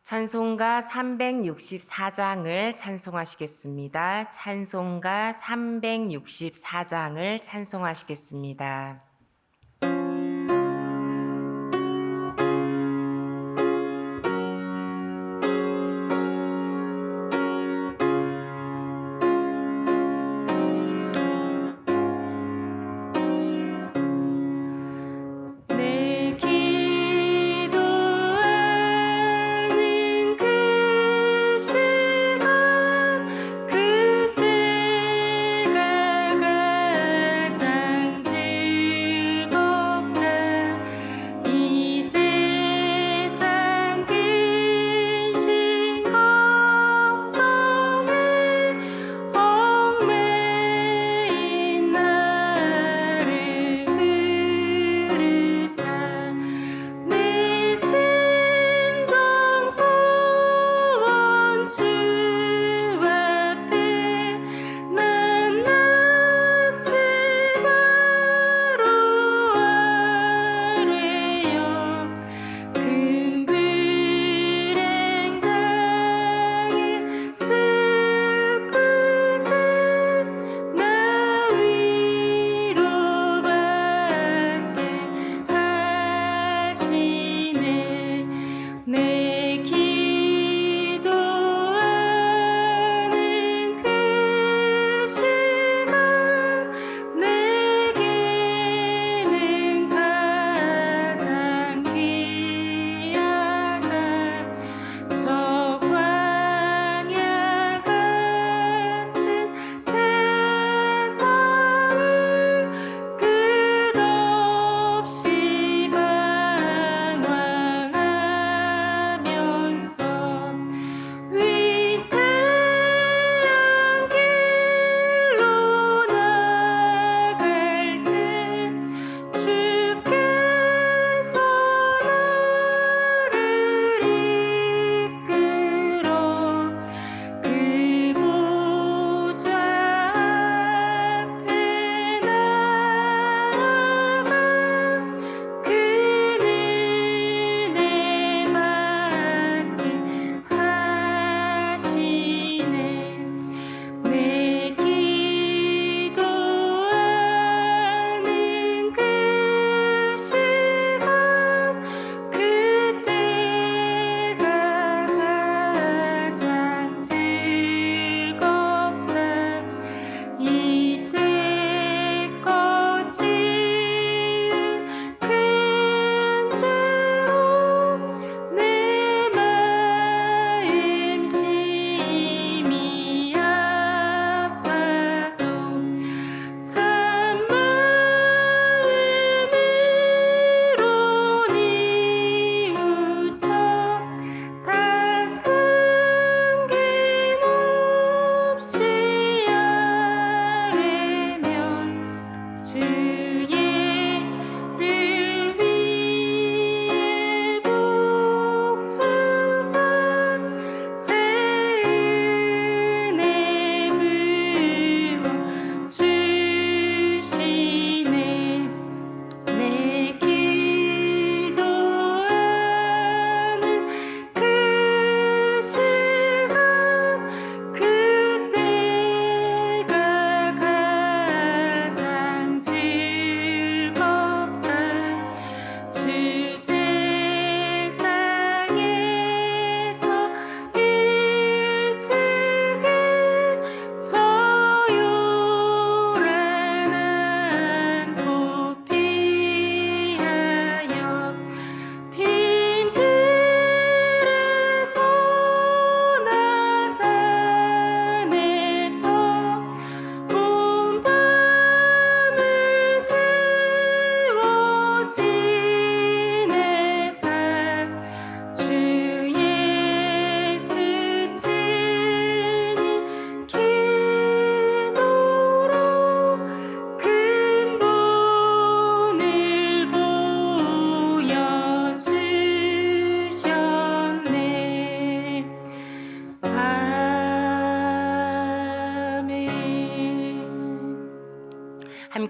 찬송가 364장을 찬송하시겠습니다. 찬송가 364장을 찬송하시겠습니다.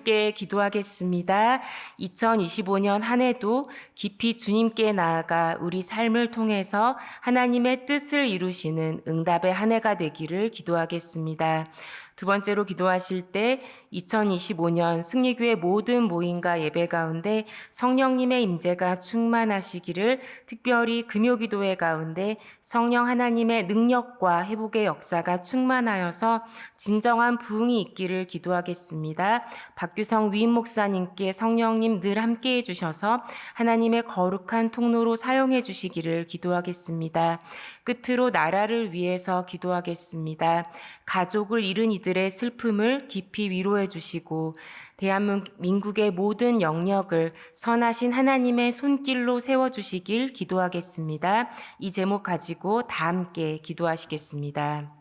함께 기도하겠습니다. 2025년 한 해도 깊이 주님께 나아가 우리 삶을 통해서 하나님의 뜻을 이루시는 응답의 한 해가 되기를 기도하겠습니다. 두 번째로 기도하실 때 2025년 승리교회 모든 모임과 예배 가운데 성령님의 임재가 충만하시기를, 특별히 금요기도회 가운데 성령 하나님의 능력과 회복의 역사가 충만하여서 진정한 부흥이 있기를 기도하겠습니다. 박규성 위임 목사님께 성령님 늘 함께해 주셔서 하나님의 거룩한 통로로 사용해 주시기를 기도하겠습니다. 끝으로 나라를 위해서 기도하겠습니다. 가족을 잃은 이들의 슬픔을 깊이 위로해 주시고 대한민국의 모든 영역을 선하신 하나님의 손길로 세워주시길 기도하겠습니다. 이 제목 가지고 다 함께 기도하시겠습니다.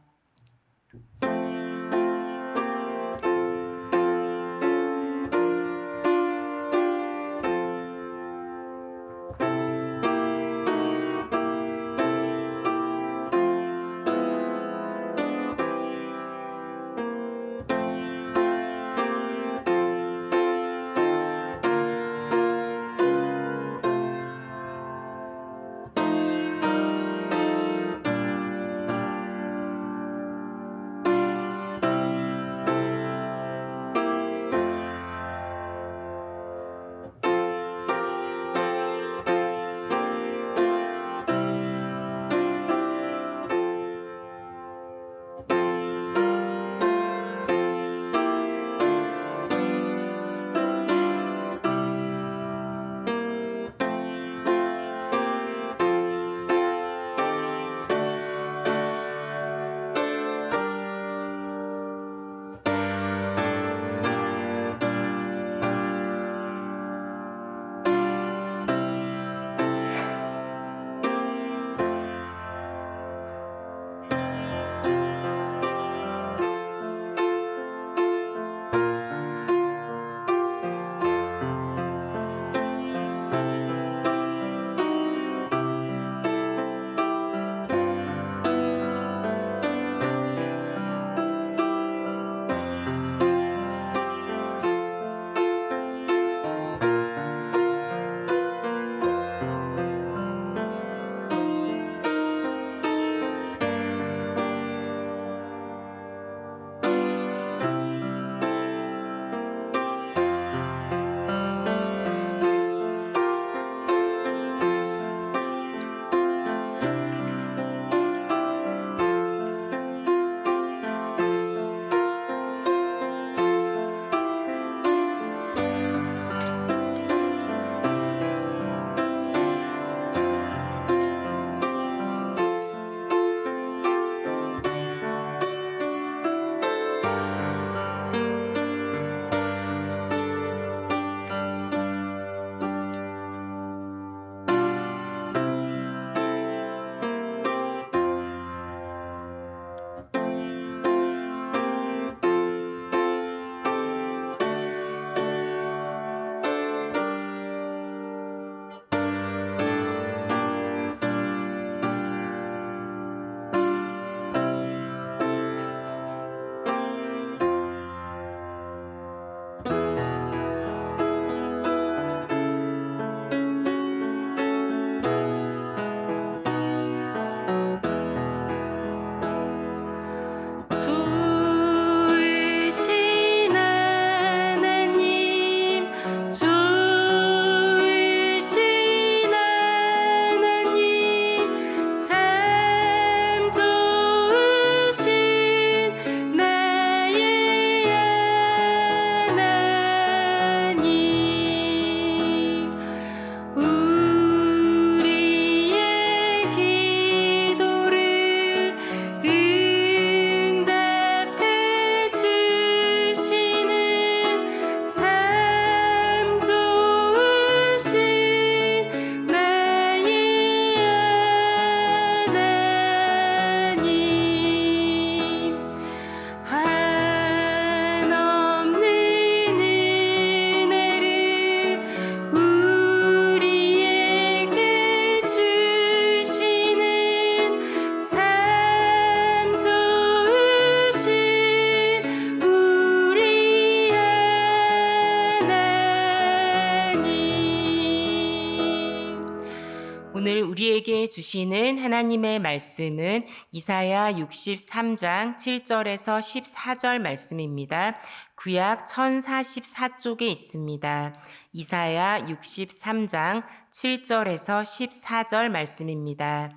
오늘 우리에게 주시는 하나님의 말씀은 이사야 63장 7절에서 14절 말씀입니다. 구약 1044쪽에 있습니다. 이사야 63장 7절에서 14절 말씀입니다.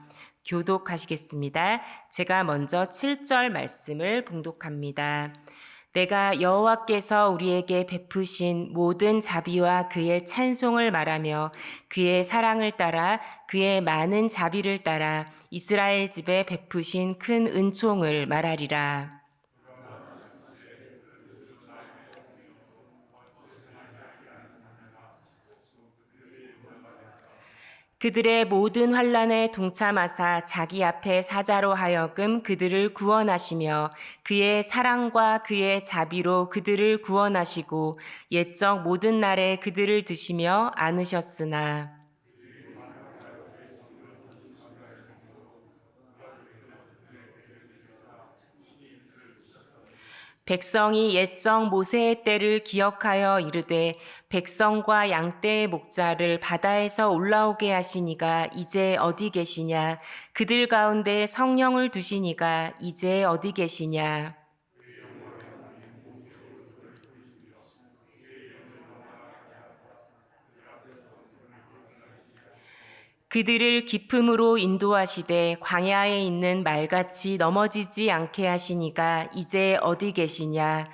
교독하시겠습니다. 제가 먼저 7절 말씀을 봉독합니다. 내가 여호와께서 우리에게 베푸신 모든 자비와 그의 찬송을 말하며 그의 사랑을 따라 그의 많은 자비를 따라 이스라엘 집에 베푸신 큰 은총을 말하리라. 그들의 모든 환난에 동참하사 자기 앞에 사자로 하여금 그들을 구원하시며 그의 사랑과 그의 자비로 그들을 구원하시고 옛적 모든 날에 그들을 드시며 안으셨으나 백성이 옛적 모세의 때를 기억하여 이르되 백성과 양떼의 목자를 바다에서 올라오게 하시니가 이제 어디 계시냐? 그들 가운데 성령을 두시니가 이제 어디 계시냐? 그들을 기품으로 인도하시되 광야에 있는 말같이 넘어지지 않게 하시니가 이제 어디 계시냐?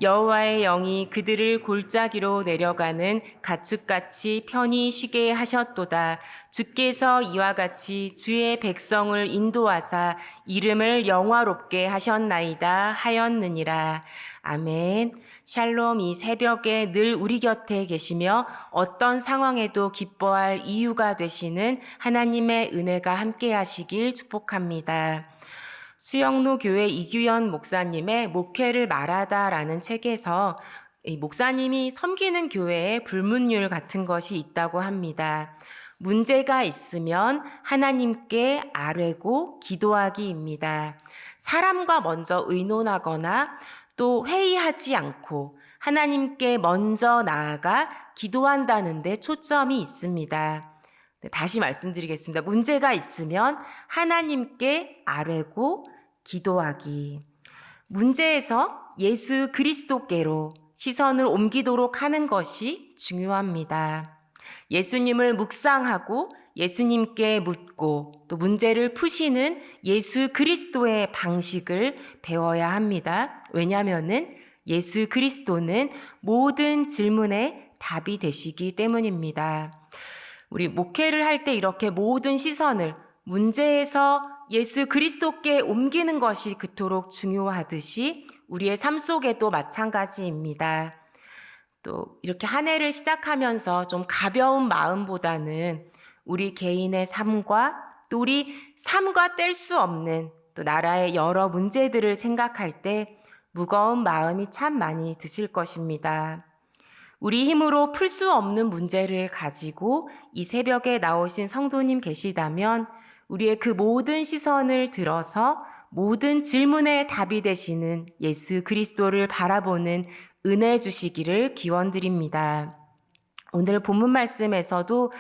여호와의 영이 그들을 골짜기로 내려가는 가축같이 편히 쉬게 하셨도다. 주께서 이와 같이 주의 백성을 인도하사 이름을 영화롭게 하셨나이다 하였느니라. 아멘. 샬롬. 이 새벽에 늘 우리 곁에 계시며 어떤 상황에도 기뻐할 이유가 되시는 하나님의 은혜가 함께 하시길 축복합니다. 수영로 교회 이규현 목사님의 목회를 말하다라는 책에서 이 목사님이 섬기는 교회에 불문율 같은 것이 있다고 합니다. 문제가 있으면 하나님께 아뢰고 기도하기입니다. 사람과 먼저 의논하거나 또 회의하지 않고 하나님께 먼저 나아가 기도한다는 데 초점이 있습니다. 다시 말씀드리겠습니다. 문제가 있으면 하나님께 아뢰고 기도하기. 문제에서 예수 그리스도께로 시선을 옮기도록 하는 것이 중요합니다. 예수님을 묵상하고 예수님께 묻고 또 문제를 푸시는 예수 그리스도의 방식을 배워야 합니다. 왜냐하면은 예수 그리스도는 모든 질문에 답이 되시기 때문입니다. 우리 목회를 할 때 이렇게 모든 시선을 문제에서 예수 그리스도께 옮기는 것이 그토록 중요하듯이 우리의 삶 속에도 마찬가지입니다. 또 이렇게 한 해를 시작하면서 좀 가벼운 마음보다는 우리 개인의 삶과 또 우리 삶과 뗄 수 없는 또 나라의 여러 문제들을 생각할 때 무거운 마음이 참 많이 드실 것입니다. 우리 힘으로 풀 수 없는 문제를 가지고 이 새벽에 나오신 성도님 계시다면 우리의 그 모든 시선을 들어서 모든 질문에 답이 되시는 예수 그리스도를 바라보는 은혜 주시기를 기원드립니다. 오늘 본문 말씀에서도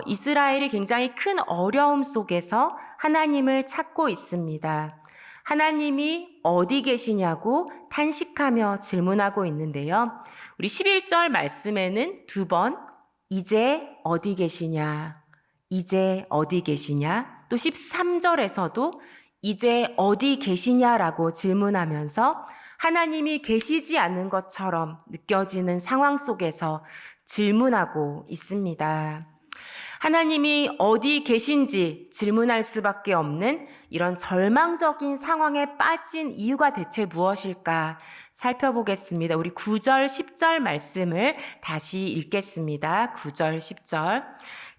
이스라엘이 굉장히 큰 어려움 속에서 하나님을 찾고 있습니다. 하나님이 어디 계시냐고 탄식하며 질문하고 있는데요. 우리 11절 말씀에는 두 번 이제 어디 계시냐, 이제 어디 계시냐, 또 13절에서도 이제 어디 계시냐라고 질문하면서 하나님이 계시지 않는 것처럼 느껴지는 상황 속에서 질문하고 있습니다. 하나님이 어디 계신지 질문할 수밖에 없는 이런 절망적인 상황에 빠진 이유가 대체 무엇일까 살펴보겠습니다. 우리 9절, 10절 말씀을 다시 읽겠습니다. 9절, 10절.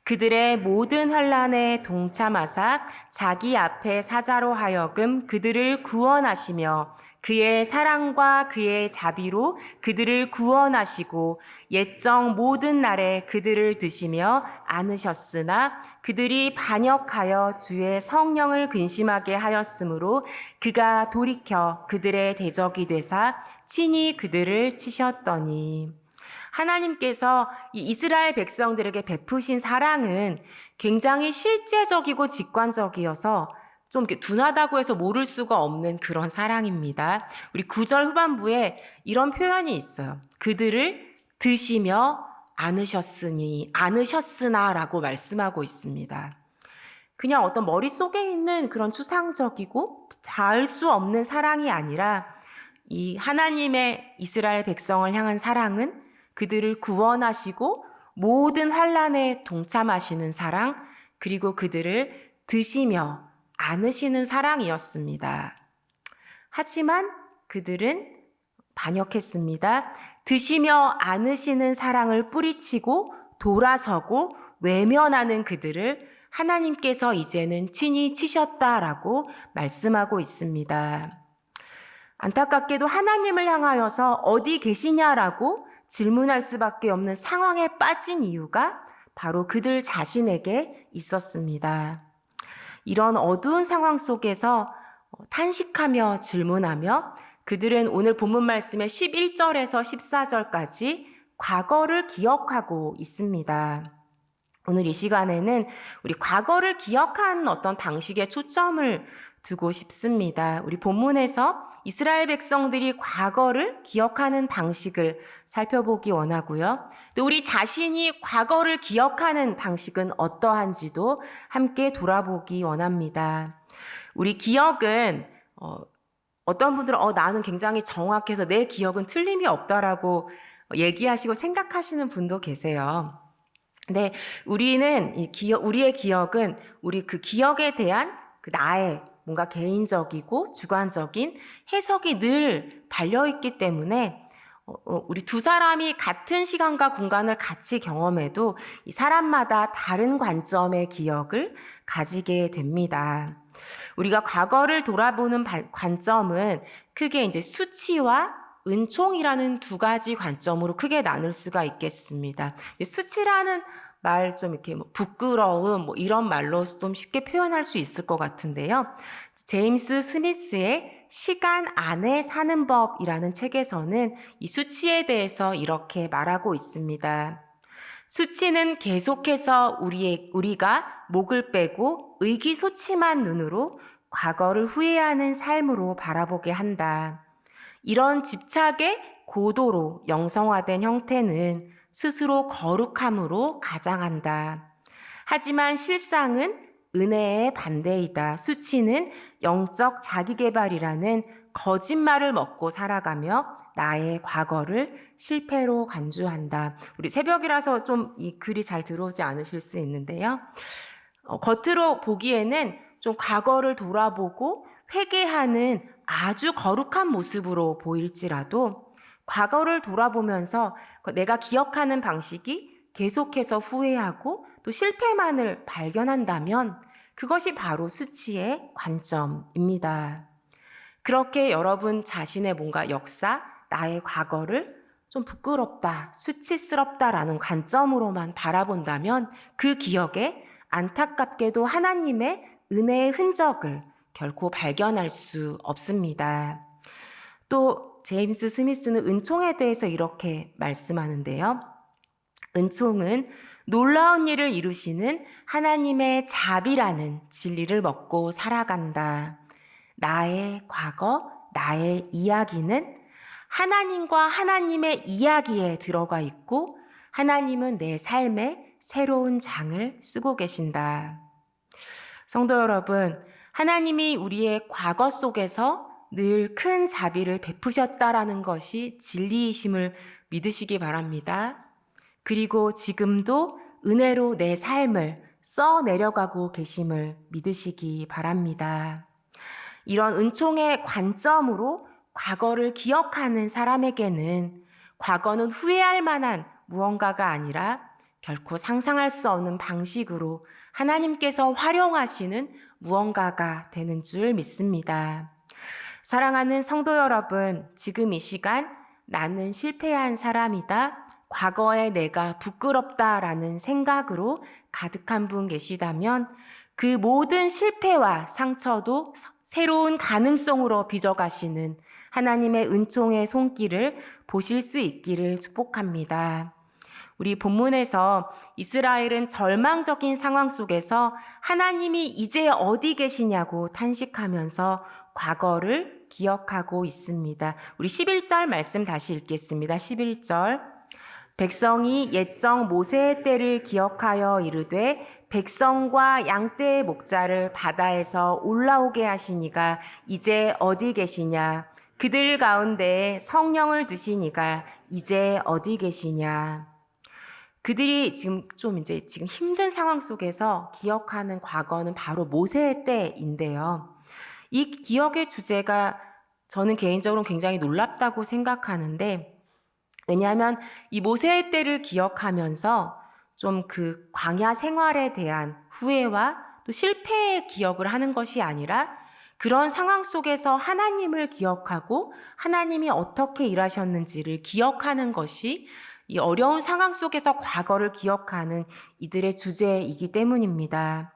그들의 모든 환난에 동참하사 자기 앞에 사자로 하여금 그들을 구원하시며 그의 사랑과 그의 자비로 그들을 구원하시고 옛적 모든 날에 그들을 드시며 안으셨으나 그들이 반역하여 주의 성령을 근심하게 하였으므로 그가 돌이켜 그들의 대적이 되사 친히 그들을 치셨더니. 하나님께서 이 이스라엘 백성들에게 베푸신 사랑은 굉장히 실제적이고 직관적이어서 좀 이렇게 둔하다고 해서 모를 수가 없는 그런 사랑입니다. 우리 9절 후반부에 이런 표현이 있어요. 그들을 드시며 안으셨으나라고 말씀하고 있습니다. 그냥 어떤 머릿속에 있는 그런 추상적이고 닿을 수 없는 사랑이 아니라 이 하나님의 이스라엘 백성을 향한 사랑은 그들을 구원하시고 모든 환난에 동참하시는 사랑, 그리고 그들을 드시며 안으시는 사랑이었습니다. 하지만 그들은 반역했습니다. 드시며 안으시는 사랑을 뿌리치고 돌아서고 외면하는 그들을 하나님께서 이제는 친히 치셨다라고 말씀하고 있습니다. 안타깝게도 하나님을 향하여서 어디 계시냐라고 질문할 수밖에 없는 상황에 빠진 이유가 바로 그들 자신에게 있었습니다. 이런 어두운 상황 속에서 탄식하며 질문하며 그들은 오늘 본문 말씀의 11절에서 14절까지 과거를 기억하고 있습니다. 오늘 이 시간에는 우리 과거를 기억하는 어떤 방식에 초점을 두고 싶습니다. 우리 본문에서 이스라엘 백성들이 과거를 기억하는 방식을 살펴보기 원하고요. 또 우리 자신이 과거를 기억하는 방식은 어떠한지도 함께 돌아보기 원합니다. 우리 기억은 어떤 분들은 나는 굉장히 정확해서 내 기억은 틀림이 없다라고 얘기하시고 생각하시는 분도 계세요. 근데 우리는 우리의 기억은 우리 그 기억에 대한 그 나의 뭔가 개인적이고 주관적인 해석이 늘 달려있기 때문에 우리 두 사람이 같은 시간과 공간을 같이 경험해도 이 사람마다 다른 관점의 기억을 가지게 됩니다. 우리가 과거를 돌아보는 관점은 크게 이제 수치와 은총이라는 두 가지 관점으로 크게 나눌 수가 있겠습니다. 수치라는 말 좀 이렇게 부끄러움 이런 말로 좀 쉽게 표현할 수 있을 것 같은데요. 제임스 스미스의 시간 안에 사는 법이라는 책에서는 이 수치에 대해서 이렇게 말하고 있습니다. 수치는 계속해서 우리가 목을 빼고 의기소침한 눈으로 과거를 후회하는 삶으로 바라보게 한다. 이런 집착의 고도로 영성화된 형태는 스스로 거룩함으로 가장한다. 하지만 실상은 은혜의 반대이다. 수치는 영적 자기개발이라는 거짓말을 먹고 살아가며 나의 과거를 실패로 간주한다. 우리 새벽이라서 좀 이 글이 잘 들어오지 않으실 수 있는데요. 겉으로 보기에는 좀 과거를 돌아보고 회개하는 아주 거룩한 모습으로 보일지라도 과거를 돌아보면서 내가 기억하는 방식이 계속해서 후회하고 또 실패만을 발견한다면 그것이 바로 수치의 관점입니다. 그렇게 여러분 자신의 뭔가 역사, 나의 과거를 좀 부끄럽다, 수치스럽다라는 관점으로만 바라본다면 그 기억에 안타깝게도 하나님의 은혜의 흔적을 결코 발견할 수 없습니다. 또 제임스 스미스는 은총에 대해서 이렇게 말씀하는데요. 은총은 놀라운 일을 이루시는 하나님의 자비라는 진리를 먹고 살아간다. 나의 과거, 나의 이야기는 하나님과 하나님의 이야기에 들어가 있고 하나님은 내 삶에 새로운 장을 쓰고 계신다. 성도 여러분, 하나님이 우리의 과거 속에서 늘 큰 자비를 베푸셨다라는 것이 진리이심을 믿으시기 바랍니다. 그리고 지금도 은혜로 내 삶을 써내려가고 계심을 믿으시기 바랍니다. 이런 은총의 관점으로 과거를 기억하는 사람에게는 과거는 후회할 만한 무언가가 아니라 결코 상상할 수 없는 방식으로 하나님께서 활용하시는 무언가가 되는 줄 믿습니다. 사랑하는 성도 여러분, 지금 이 시간 나는 실패한 사람이다. 과거에 내가 부끄럽다라는 생각으로 가득한 분 계시다면 그 모든 실패와 상처도 새로운 가능성으로 빚어가시는 하나님의 은총의 손길을 보실 수 있기를 축복합니다. 우리 본문에서 이스라엘은 절망적인 상황 속에서 하나님이 이제 어디 계시냐고 탄식하면서 과거를 기억하고 있습니다. 우리 11절 말씀 다시 읽겠습니다. 11절. 백성이 옛적 모세의 때를 기억하여 이르되 백성과 양떼의 목자를 바다에서 올라오게 하시니가 이제 어디 계시냐? 그들 가운데 성령을 두시니가 이제 어디 계시냐? 그들이 지금 지금 힘든 상황 속에서 기억하는 과거는 바로 모세의 때인데요. 이 기억의 주제가 저는 개인적으로 굉장히 놀랍다고 생각하는데, 왜냐하면 이 모세의 때를 기억하면서 좀 그 광야 생활에 대한 후회와 또 실패의 기억을 하는 것이 아니라 그런 상황 속에서 하나님을 기억하고 하나님이 어떻게 일하셨는지를 기억하는 것이 이 어려운 상황 속에서 과거를 기억하는 이들의 주제이기 때문입니다.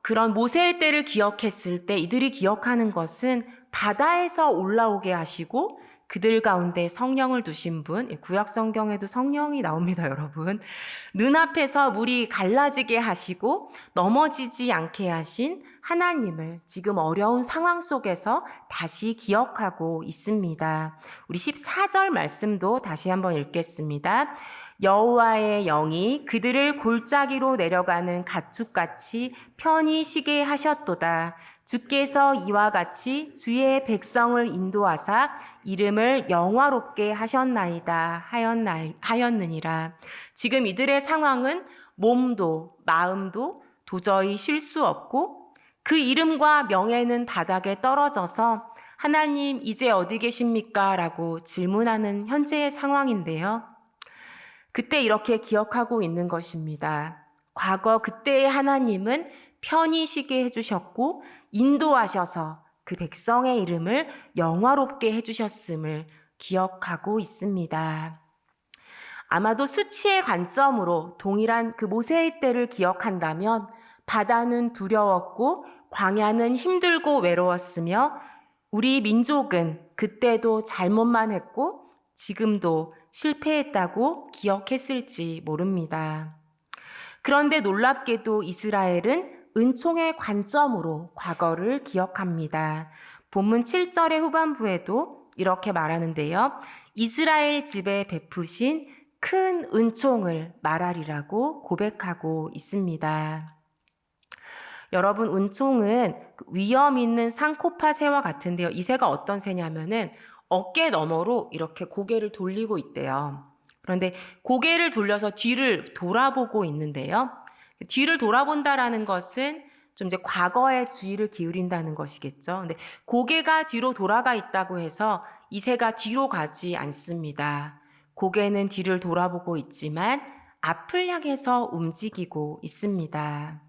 그런 모세의 때를 기억했을 때 이들이 기억하는 것은 바다에서 올라오게 하시고 그들 가운데 성령을 두신 분, 구약 성경에도 성령이 나옵니다, 여러분. 눈앞에서 물이 갈라지게 하시고 넘어지지 않게 하신 하나님을 지금 어려운 상황 속에서 다시 기억하고 있습니다. 우리 14절 말씀도 다시 한번 읽겠습니다. 여호와의 영이 그들을 골짜기로 내려가는 가축같이 편히 쉬게 하셨도다. 주께서 이와 같이 주의 백성을 인도하사 이름을 영화롭게 하셨나이다 하였느니라. 지금 이들의 상황은 몸도 마음도 도저히 쉴 수 없고 그 이름과 명예는 바닥에 떨어져서 하나님 이제 어디 계십니까? 라고 질문하는 현재의 상황인데요. 그때 이렇게 기억하고 있는 것입니다. 과거 그때의 하나님은 편히 쉬게 해주셨고 인도하셔서 그 백성의 이름을 영화롭게 해주셨음을 기억하고 있습니다. 아마도 수치의 관점으로 동일한 그 모세의 때를 기억한다면 바다는 두려웠고 광야는 힘들고 외로웠으며 우리 민족은 그때도 잘못만 했고 지금도 실패했다고 기억했을지 모릅니다. 그런데 놀랍게도 이스라엘은 은총의 관점으로 과거를 기억합니다. 본문 7절의 후반부에도 이렇게 말하는데요. 이스라엘 집에 베푸신 큰 은총을 말하리라고 고백하고 있습니다. 여러분, 은총은 위험 있는 산코파 새와 같은데요. 이 새가 어떤 새냐면은 어깨 너머로 이렇게 고개를 돌리고 있대요. 그런데 고개를 돌려서 뒤를 돌아보고 있는데요. 뒤를 돌아본다라는 것은 좀 이제 과거에 주의를 기울인다는 것이겠죠. 근데 고개가 뒤로 돌아가 있다고 해서 이 새가 뒤로 가지 않습니다. 고개는 뒤를 돌아보고 있지만 앞을 향해서 움직이고 있습니다.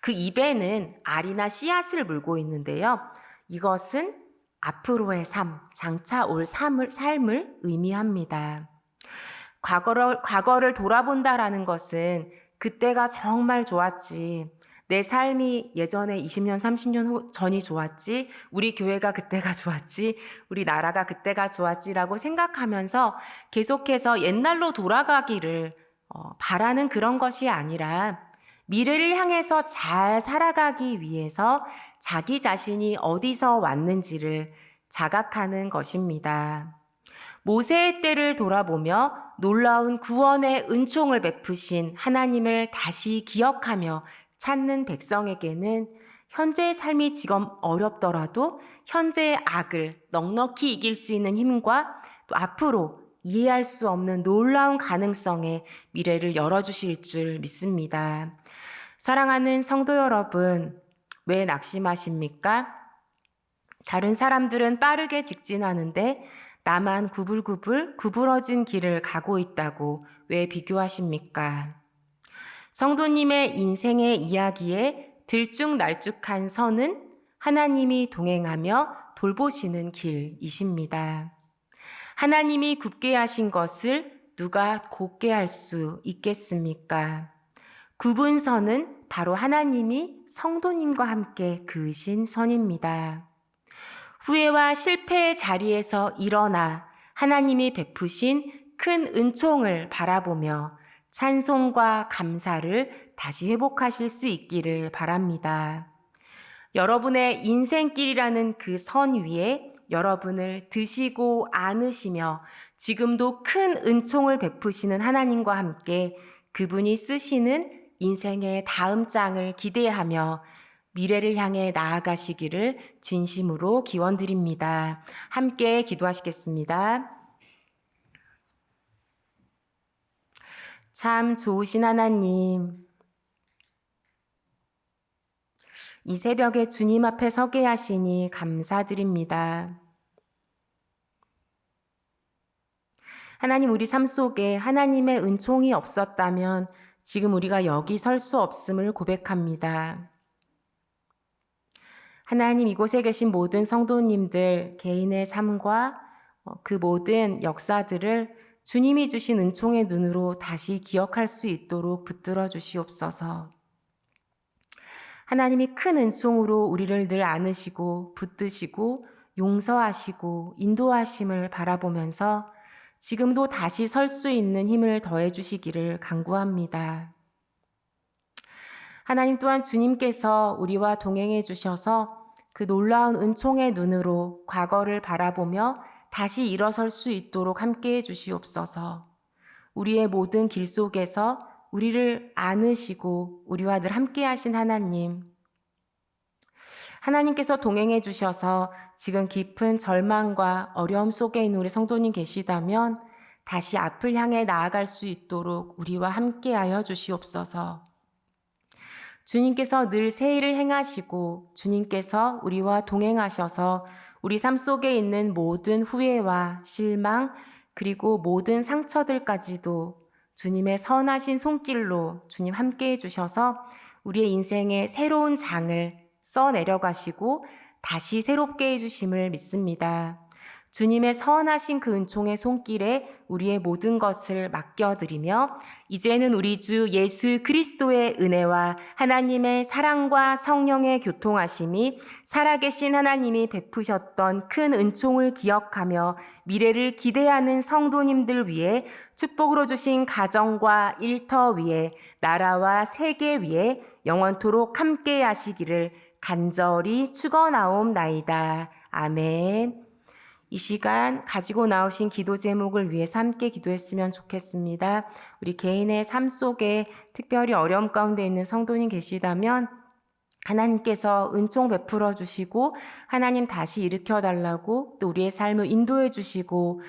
그 입에는 알이나 씨앗을 물고 있는데요. 이것은 앞으로의 삶, 장차 올 삶을 의미합니다. 과거를 돌아본다라는 것은 그때가 정말 좋았지. 내 삶이 예전에 20년, 30년 전이 좋았지. 우리 교회가 그때가 좋았지. 우리 나라가 그때가 좋았지라고 생각하면서 계속해서 옛날로 돌아가기를 바라는 그런 것이 아니라 미래를 향해서 잘 살아가기 위해서 자기 자신이 어디서 왔는지를 자각하는 것입니다. 모세의 때를 돌아보며 놀라운 구원의 은총을 베푸신 하나님을 다시 기억하며 찾는 백성에게는 현재의 삶이 지금 어렵더라도 현재의 악을 넉넉히 이길 수 있는 힘과 또 앞으로 이해할 수 없는 놀라운 가능성의 미래를 열어주실 줄 믿습니다. 사랑하는 성도 여러분, 왜 낙심하십니까? 다른 사람들은 빠르게 직진하는데 나만 구부러진 길을 가고 있다고 왜 비교하십니까? 성도님의 인생의 이야기에 들쭉날쭉한 선은 하나님이 동행하며 돌보시는 길이십니다. 하나님이 굽게 하신 것을 누가 곱게 할 수 있겠습니까? 구분선은 바로 하나님이 성도님과 함께 그으신 선입니다. 후회와 실패의 자리에서 일어나 하나님이 베푸신 큰 은총을 바라보며 찬송과 감사를 다시 회복하실 수 있기를 바랍니다. 여러분의 인생길이라는 그 선 위에 여러분을 드시고 안으시며 지금도 큰 은총을 베푸시는 하나님과 함께 그분이 쓰시는 인생의 다음 장을 기대하며 미래를 향해 나아가시기를 진심으로 기원드립니다. 함께 기도하시겠습니다. 참 좋으신 하나님, 이 새벽에 주님 앞에 서게 하시니 감사드립니다. 하나님, 우리 삶 속에 하나님의 은총이 없었다면 지금 우리가 여기 설 수 없음을 고백합니다. 하나님, 이곳에 계신 모든 성도님들 개인의 삶과 그 모든 역사들을 주님이 주신 은총의 눈으로 다시 기억할 수 있도록 붙들어 주시옵소서. 하나님이 큰 은총으로 우리를 늘 안으시고 붙드시고 용서하시고 인도하심을 바라보면서 지금도 다시 설 수 있는 힘을 더해 주시기를 간구합니다. 하나님 또한 주님께서 우리와 동행해 주셔서 그 놀라운 은총의 눈으로 과거를 바라보며 다시 일어설 수 있도록 함께해 주시옵소서. 우리의 모든 길 속에서 우리를 안으시고 우리와 늘 함께 하신 하나님께서 동행해 주셔서 지금 깊은 절망과 어려움 속에 있는 우리 성도님 계시다면 다시 앞을 향해 나아갈 수 있도록 우리와 함께하여 주시옵소서. 주님께서 늘 새 일을 행하시고 주님께서 우리와 동행하셔서 우리 삶 속에 있는 모든 후회와 실망 그리고 모든 상처들까지도 주님의 선하신 손길로 주님 함께해 주셔서 우리의 인생의 새로운 장을 써내려가시고 다시 새롭게 해주심을 믿습니다. 주님의 선하신 그 은총의 손길에 우리의 모든 것을 맡겨드리며 이제는 우리 주 예수 그리스도의 은혜와 하나님의 사랑과 성령의 교통하심이 살아계신 하나님이 베푸셨던 큰 은총을 기억하며 미래를 기대하는 성도님들 위해 축복으로 주신 가정과 일터 위에 나라와 세계 위에 영원토록 함께 하시기를 간절히 축원하옵나이다. 아멘. 이 시간 가지고 나오신 기도 제목을 위해서 함께 기도했으면 좋겠습니다. 우리 개인의 삶 속에 특별히 어려움 가운데 있는 성도님 계시다면 하나님께서 은총 베풀어 주시고 하나님 다시 일으켜 달라고 또 우리의 삶을 인도해 주시고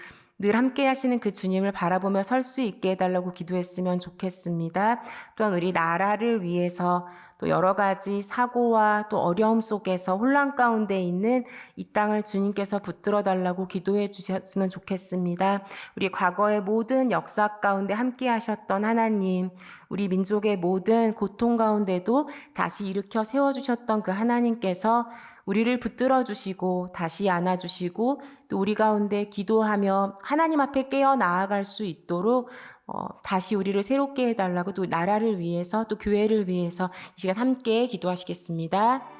늘 함께 하시는 그 주님을 바라보며 설 수 있게 해달라고 기도했으면 좋겠습니다. 또한 우리 나라를 위해서 또 여러 가지 사고와 또 어려움 속에서 혼란 가운데 있는 이 땅을 주님께서 붙들어 달라고 기도해 주셨으면 좋겠습니다. 우리 과거의 모든 역사 가운데 함께 하셨던 하나님, 우리 민족의 모든 고통 가운데도 다시 일으켜 세워주셨던 그 하나님께서 우리를 붙들어 주시고 다시 안아주시고 또 우리 가운데 기도하며 하나님 앞에 깨어 나아갈 수 있도록 다시 우리를 새롭게 해달라고 또 나라를 위해서 또 교회를 위해서 이 시간 함께 기도하시겠습니다.